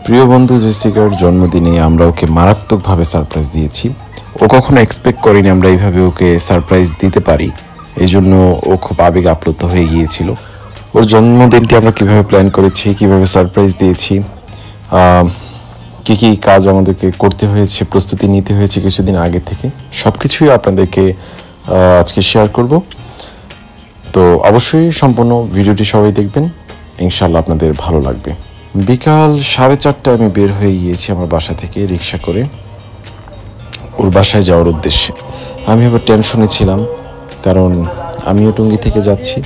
প্রিয় বন্ধু জেসিকার জন্মদিনে আমরা ওকে মারাত্মকভাবে সারপ্রাইজ দিয়েছি। ও কখনো এক্সপেক্ট করেনি আমরা এইভাবে ওকে সারপ্রাইজ দিতে পারি, এই জন্য ও খুব আবেগ আপ্লুত হয়ে গিয়েছিল। ওর জন্মদিনটি আমরা কীভাবে প্ল্যান করেছি, কীভাবে সারপ্রাইজ দিয়েছি, কী কী কাজ আমাদেরকে করতে হয়েছে, প্রস্তুতি নিতে হয়েছে কিছুদিন আগে থেকে, সব কিছুই আপনাদেরকে আজকে শেয়ার করব। তো অবশ্যই সম্পূর্ণ ভিডিওটি সবাই দেখবেন, ইনশাআল্লাহ আপনাদের ভালো লাগবে। বিকাল 4:30টায় আমি বের হয়ে গিয়েছি আমার বাসা থেকে রিক্সা করে ওর বাসায় যাওয়ার উদ্দেশ্যে। আমি আবার টেনশনে ছিলাম, কারণ আমিও টুঙ্গি থেকে যাচ্ছি,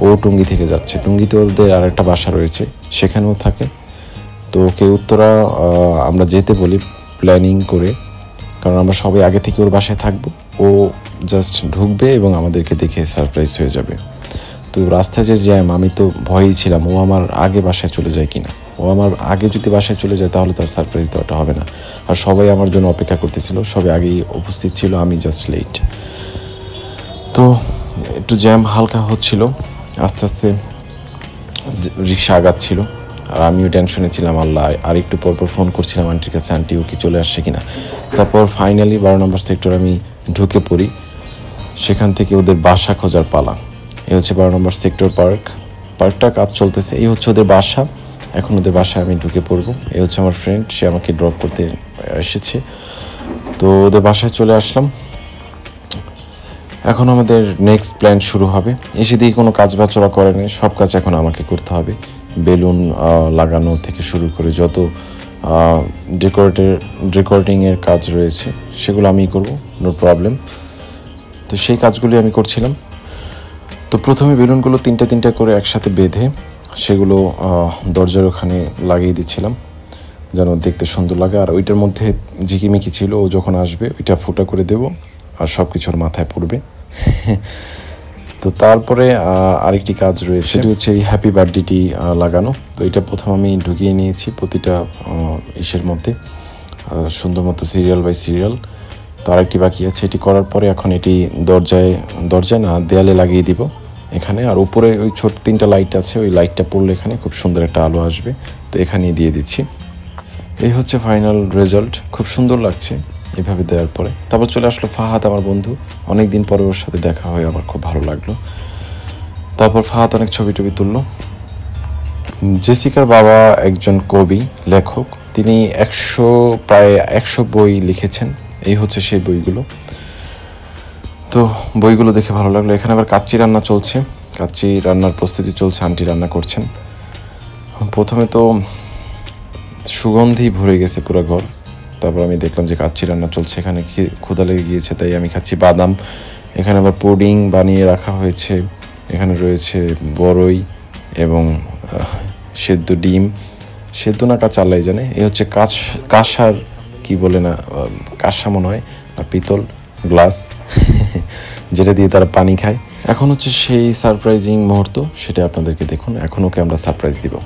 ও টুঙ্গি থেকে যাচ্ছে। টুঙ্গিতে ওদের আর একটা বাসা রয়েছে, সেখানেও থাকে। তো ওকে উত্তরা আমরা যেতে বলি প্ল্যানিং করে, কারণ আমরা সবাই আগে থেকে ওর বাসায় থাকবো। ও জাস্ট ঢুকবে এবং আমাদেরকে দেখে সারপ্রাইজ হয়ে যাবে। তো রাস্তায় যে জ্যাম, আমি তো ভয়েই ছিলাম ও আমার আগে বাসায় চলে যায় কিনা। ও আমার আগে যদি বাসায় চলে যায় তাহলে তার সারপ্রাইজ দেওয়াটা হবে না। আর সবাই আমার জন্য অপেক্ষা করতেছিল, সবাই আগেই উপস্থিত ছিল, আমি জাস্ট লেট। তো একটু জ্যাম হালকা হচ্ছিল, আস্তে আস্তে রিক্সা আগাচ্ছিল, আর আমিও টেনশনে ছিলাম। আল্লাহ, আর একটু পরপর ফোন করছিলাম আন্টির কাছে, আন্টি ও কি চলে আসছে কিনা। তারপর ফাইনালি 12 নম্বর সেক্টর আমি ঢুকে পড়ি। সেখান থেকে ওদের বাসা খোঁজার পালা। এই হচ্ছে 12 নম্বর সেক্টর পার্কটা কাজ চলতেছে। এই হচ্ছে ওদের বাসা। এখন ওদের বাসায় আমি ঢুকে পড়বো। এই হচ্ছে আমার ফ্রেন্ড, সে আমাকে ড্রপ করতে এসেছে। তো ওদের বাসায় চলে আসলাম। এখন আমাদের নেক্সট প্ল্যান শুরু হবে। এসে দিয়ে কোনো কাজ বাচরা করে নেই, সব কাজ এখন আমাকে করতে হবে। বেলুন লাগানো থেকে শুরু করে যত ডেকোরেটিংয়ের কাজ রয়েছে সেগুলো আমিই করব, নো প্রবলেম। তো সেই কাজগুলি আমি করছিলাম। তো প্রথমে বেলুনগুলো তিনটা করে একসাথে বেঁধে সেগুলো দরজার ওখানে লাগিয়ে দিচ্ছিলাম যেন দেখতে সুন্দর লাগে। আর ওইটার মধ্যে ঝিকিমিকি ছিল, ও যখন আসবে ওইটা ফুটা করে দেব আর সব কিছুর মাথায় পড়বে। তো তারপরে আরেকটি কাজ রয়েছে, সেটি হচ্ছে এই হ্যাপি বার্থডেটি লাগানো। তো এটা প্রথম আমি ঢুকিয়ে নিয়েছি প্রতিটা ইসের মধ্যে সুন্দর মতো সিরিয়াল বাই সিরিয়াল। তো আরেকটি বাকি আছে, এটি করার পরে এখন এটি দরজায় না দেয়ালে লাগিয়ে দিব এখানে। আর উপরে ওই ছোট 3টা লাইট আছে, ওই লাইটটা পড়লে এখানে খুব সুন্দর একটা আলো আসবে। তো এখানেই দিয়ে দিচ্ছি। এই হচ্ছে ফাইনাল রেজাল্ট, খুব সুন্দর লাগছে এভাবে দেওয়ার পরে। তারপর চলে আসলো ফাহাদ, আমার বন্ধু, অনেক দিন পরে ওর সাথে দেখা হয়, আমার খুব ভালো লাগলো। তারপর ফাহাদ অনেক ছবি তুললো। জেসিকার বাবা একজন কবি, লেখক, তিনি প্রায় 100 বই লিখেছেন। এই হচ্ছে সেই বইগুলো। তো বইগুলো দেখে ভালো লাগলো। এখানে আবার কাচ্চি রান্না চলছে, কাচ্চি রান্নার প্রস্তুতি চলছে, আন্টি রান্না করছেন। প্রথমে তো সুগন্ধি ভরে গেছে পুরো ঘর। তারপর আমি দেখলাম যে কাচ্চি রান্না চলছে, এখানে ক্ষুধা লেগে গিয়েছে তাই আমি খাচ্ছি বাদাম। এখানে আবার পুডিং বানিয়ে রাখা হয়েছে, এখানে রয়েছে বড়ই এবং সেদ্ধ ডিম, সেদ্ধ না কাঁচা আল্লাহ জানে। এই হচ্ছে কাঁসার কি বলে না, কাঁসা মনে হয় না, পিতল গ্লাস, যেটা দিয়ে তারা পানি খায়। এখন হচ্ছে সেই সারপ্রাইজিং মুহূর্ত, সেটা আপনাদেরকে দেখুন। এখন ওকে আমরা সারপ্রাইজ দিব।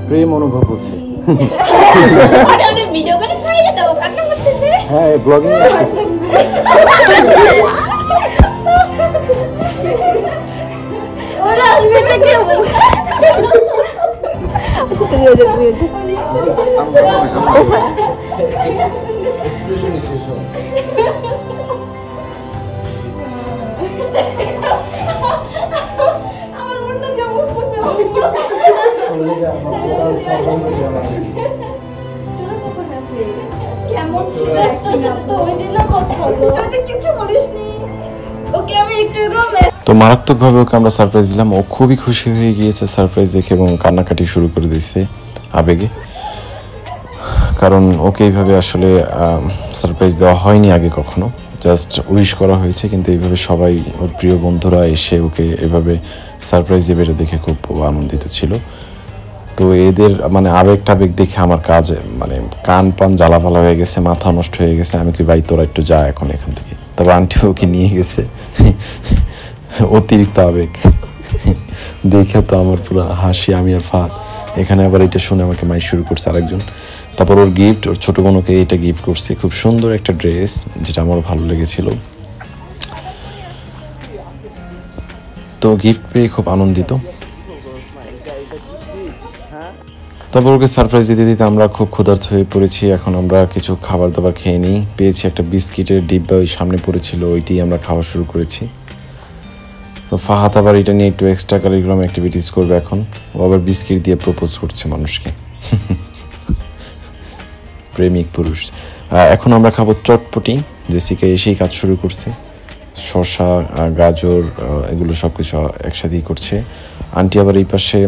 প্রেম অনুভব হচ্ছে। হ্যাঁ, ব্লগিং কেমন ছিল তোর সাথে তো ওই দিনও কথা হলো, তুই তো কিছু বলিসনি। ওকে আমি একটু তো মারাত্মকভাবে ওকে আমরা সারপ্রাইজ দিলাম। ও খুবই খুশি হয়ে গিয়েছে সারপ্রাইজ দেখে এবং কান্নাকাটি শুরু করে দিয়েছে আবেগে, কারণ ওকে এইভাবে আসলে সারপ্রাইজ দেওয়া হয়নি আগে কখনো। জাস্ট উইশ করা হয়েছে, কিন্তু এইভাবে সবাই ওর প্রিয় বন্ধুরা এসে ওকে এভাবে সারপ্রাইজ দেবে এটা দেখে খুব আনন্দিত ছিল। তো এদের মানে আবেগ টাবেগ দেখে আমার কাজ মানে কান পান জ্বালাপালা হয়ে গেছে, মাথা নষ্ট হয়ে গেছে। আমি কি ভাই তোরা একটু যা এখন এখান থেকে। তারপর আন্টি ওকে নিয়ে গেছে। অতিরিক্ত আবেগ দেখে তো আমার পুরো হাসি, আমি আর ফাদ। এখানে আবার এটা শুনে আমাকে মাই শুরু করছে আরেকজন। তারপর ওর গিফট, ওর ছোটো বোনকে এটা গিফট করছে, খুব সুন্দর একটা ড্রেস, যেটা আমার ভালো লেগেছিল। তো গিফট পেয়ে খুব আনন্দিত। তারপর ওকে সারপ্রাইজ দিতে দিতে আমরা খুব ক্ষুধার্ত হয়ে পড়েছি। এখন আমরা কিছু খাবার দাবার খেয়ে নিই। পেয়েছি একটা বিস্কিটের ডিব্বা, ওই সামনে পড়েছিল, ওইটি আমরা খাওয়া শুরু করেছি। তো ফাহাদ আবার এটা নিয়ে একটু এক্সট্রা কারিকুলাম অ্যাক্টিভিটিস করবে এখন। ও আবার বিস্কিট দিয়ে প্রপোজ করছে মানুষকে। প্রেমিক পুরুষ। এখন আমরা খাবো চটপটি। জেসিকা এসেই কাজ শুরু করছে। শসা, গাজর, এগুলো সব কিছু একসাথেই করছে। আন্টি আবার এই পাশে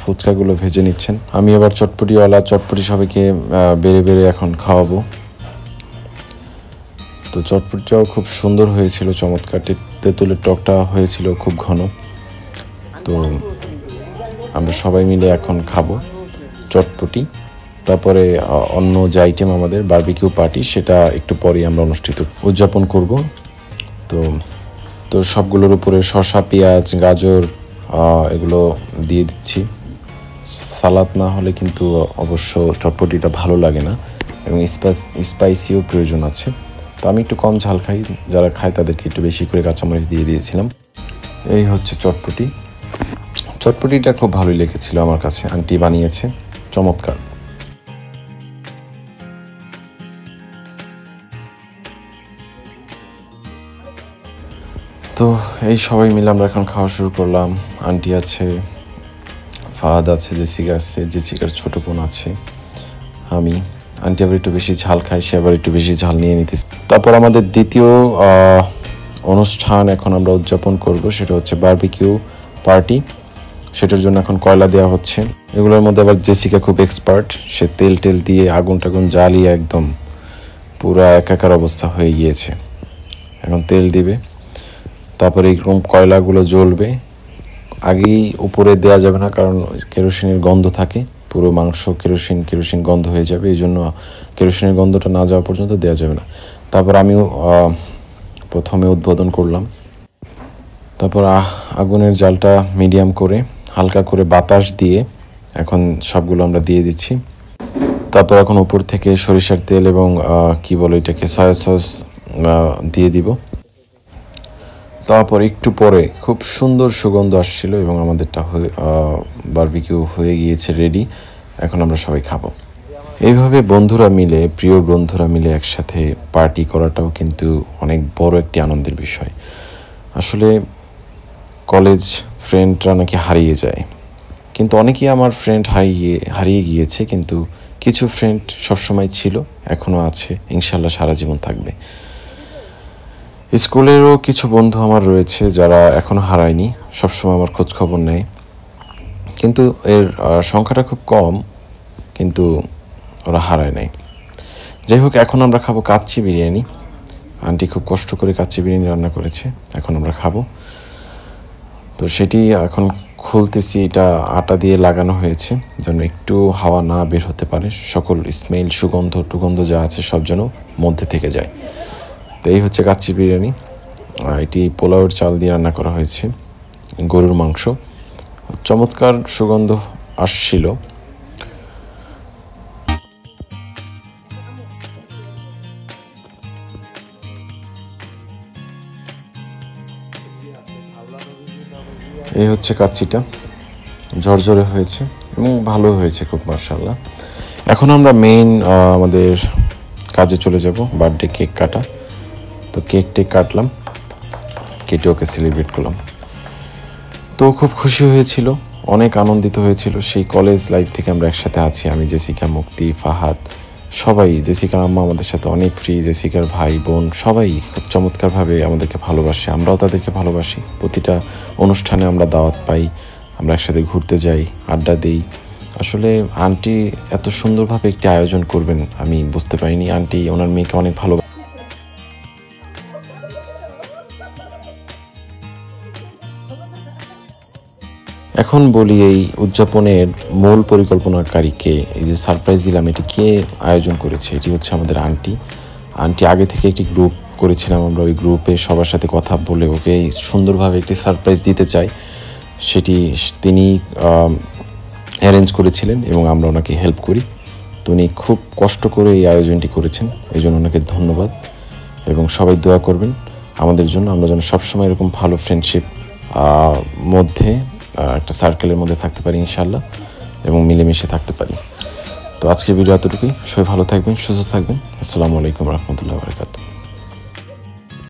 ফুচকাগুলো ভেজে নিচ্ছেন। আমি আবার চটপটিওয়ালা চটপটি সবাইকে বেড়ে বেড়ে এখন খাওয়াবো। তো চটপটিটাও খুব সুন্দর হয়েছিল, চমৎকার। তেঁতুলের টকটা হয়েছিল খুব ঘন। তো আমরা সবাই মিলে এখন খাবো চটপটি। তারপরে অন্য যে আইটেম আমাদের বারবিকিউ পার্টি, সেটা একটু পরেই আমরা উদযাপন করব। তো সবগুলোর উপরে শসা, পেঁয়াজ, গাজর এগুলো দিয়ে দিচ্ছি। সালাদ না হলে কিন্তু অবশ্য চটপটিটা ভালো লাগে না, এবং স্পাইসিও প্রয়োজন আছে। তো আমি একটু কম ঝাল খাই, যারা খায় তাদেরকে একটু বেশি করে কাঁচামরিচ দিয়ে দিয়েছিলাম। এই হচ্ছে চটপটি। চটপটিটা খুব ভালোই লেগেছিল আমার কাছে, আন্টি বানিয়েছে, চমৎকার। তো এই সবাই মিলে আমরা এখন খাওয়া শুরু করলাম। আন্টি আছে, ফাহাদ আছে, জেসিকা আছে, জেসিকার ছোটো বোন আছে, আমি। আন্টি আবার একটু বেশি ঝাল খায়, সে আবার একটু বেশি ঝাল নিয়ে নিতেছে। তারপর আমাদের দ্বিতীয় অনুষ্ঠান এখন আমরা উদযাপন করব, সেটা হচ্ছে বারবিকিউ পার্টি। সেটার জন্য এখন কয়লা দেওয়া হচ্ছে। এগুলোর মধ্যে আবার জেসিকা খুব এক্সপার্ট, সে তেল দিয়ে আগুন টাগুন জ্বালিয়ে একদম পুরা একাকার অবস্থা হয়ে গিয়েছে। এখন তেল দিবে, তারপরে এরকম কয়লাগুলো জ্বলবে। আগেই উপরে দেওয়া যাবে না, কারণ কেরোসিনের গন্ধ থাকে, পুরো মাংস কেরোসিন গন্ধ হয়ে যাবে। এই জন্য কেরোসিনের গন্ধটা না যাওয়া পর্যন্ত দেওয়া যাবে না। তারপর আমিও প্রথমে উদ্বোধন করলাম। তারপর আগুনের জালটা মিডিয়াম করে হালকা করে বাতাস দিয়ে এখন সবগুলো আমরা দিয়ে দিচ্ছি। তারপর এখন উপর থেকে সরিষার তেল এবং কি বলে এটাকে, সয়া সস দিয়ে দিব। তারপর একটু পরে খুব সুন্দর সুগন্ধ আসছিল এবং আমাদেরটা বারবিকিউ হয়ে গিয়েছে, রেডি। এখন আমরা সবাই খাবো। এইভাবে প্রিয় বন্ধুরা মিলে একসাথে পার্টি করাটাও কিন্তু অনেক বড় একটি আনন্দের বিষয়। আসলে কলেজ ফ্রেন্ডরা নাকি হারিয়ে যায়, কিন্তু অনেকেই আমার ফ্রেন্ড হারিয়ে গিয়েছে, কিন্তু কিছু ফ্রেন্ড সবসময় ছিল, এখনও আছে, ইনশাল্লাহ সারা জীবন থাকবে। স্কুলেরও কিছু বন্ধু আমার রয়েছে যারা এখনও হারায়নি, সবসময় আমার খোঁজ খবর নেয়, কিন্তু এর সংখ্যাটা খুব কম, কিন্তু ওরা হারায় নাই। যাই হোক, এখন আমরা খাবো কাচ্চি বিরিয়ানি। আন্টি খুব কষ্ট করে কাচ্চি বিরিয়ানি রান্না করেছে, এখন আমরা খাবো। তো সেটি এখন খুলতেছি। এটা আটা দিয়ে লাগানো হয়েছে যেন একটু হাওয়া না বের হতে পারে, সকল স্মেল, সুগন্ধ যা আছে সব যেন মধ্যে থেকে যায়। তো এই হচ্ছে কাচ্চি বিরিয়ানি। এটি পোলাওয়ের চাল দিয়ে রান্না করা হয়েছে, গরুর মাংস। চমৎকার সুগন্ধ আসছিল। এই হচ্ছে কাচ্চিটা, ঝরঝরে হয়েছে এবং ভালো হয়েছে খুব, মাশাআল্লাহ। এখন আমরা মেইন আমাদের কাজে চলে যাব, বার্থডে কেক কাটা। তো কেকটা কাটলাম, কেটে ওকে সেলিব্রেট করলাম। তো খুব খুশি হয়েছিল, অনেক আনন্দিত হয়েছিল। সেই কলেজ লাইফ থেকে আমরা একসাথে আছি, আমি, জেসিকা, মুক্তি, ফাহাদ, সবাই। জেসিকার আম্মা আমাদের সাথে অনেক ফ্রি, জেসিকার ভাই বোন সবাই খুব চমৎকারভাবে আমাদেরকে ভালোবাসে, আমরাও তাদেরকে ভালোবাসি। প্রতিটা অনুষ্ঠানে আমরা দাওয়াত পাই, আমরা একসাথে ঘুরতে যাই, আড্ডা দিই। আসলে আন্টি এত সুন্দরভাবে একটি আয়োজন করবেন আমি বুঝতে পারিনি। আন্টি ওনার মেয়েকে অনেক ভালো। এখন বলি, এই উদযাপনের মূল পরিকল্পনাকারী কে? এই যে সারপ্রাইজ দিলাম, এটি কে আয়োজন করেছে? এটি হচ্ছে আমাদের আন্টি। আন্টি আগে থেকে একটি গ্রুপ করেছিলাম, আমরা ওই গ্রুপে সবার সাথে কথা বলে ওকে সুন্দরভাবে একটি সারপ্রাইজ দিতে চাই, সেটি তিনি অ্যারেঞ্জ করেছিলেন এবং আমরা ওনাকে হেল্প করি। তো উনি খুব কষ্ট করে এই আয়োজনটি করেছেন, এই জন্য ওনাকে ধন্যবাদ। এবং সবাই দোয়া করবেন আমাদের জন্য, আমরা যেন সবসময় এরকম ভালো ফ্রেন্ডশিপ মধ্যে একটা সার্কেলের মধ্যে থাকতে পারি ইনশাআল্লাহ, এবং মিলেমিশে থাকতে পারি। তো আজকের ভিডিও এতটুকুই। সবাই ভালো থাকবেন, সুস্থ থাকবেন। আসসালামু আলাইকুম রহমতুল্লাহ বারাকাতুহু।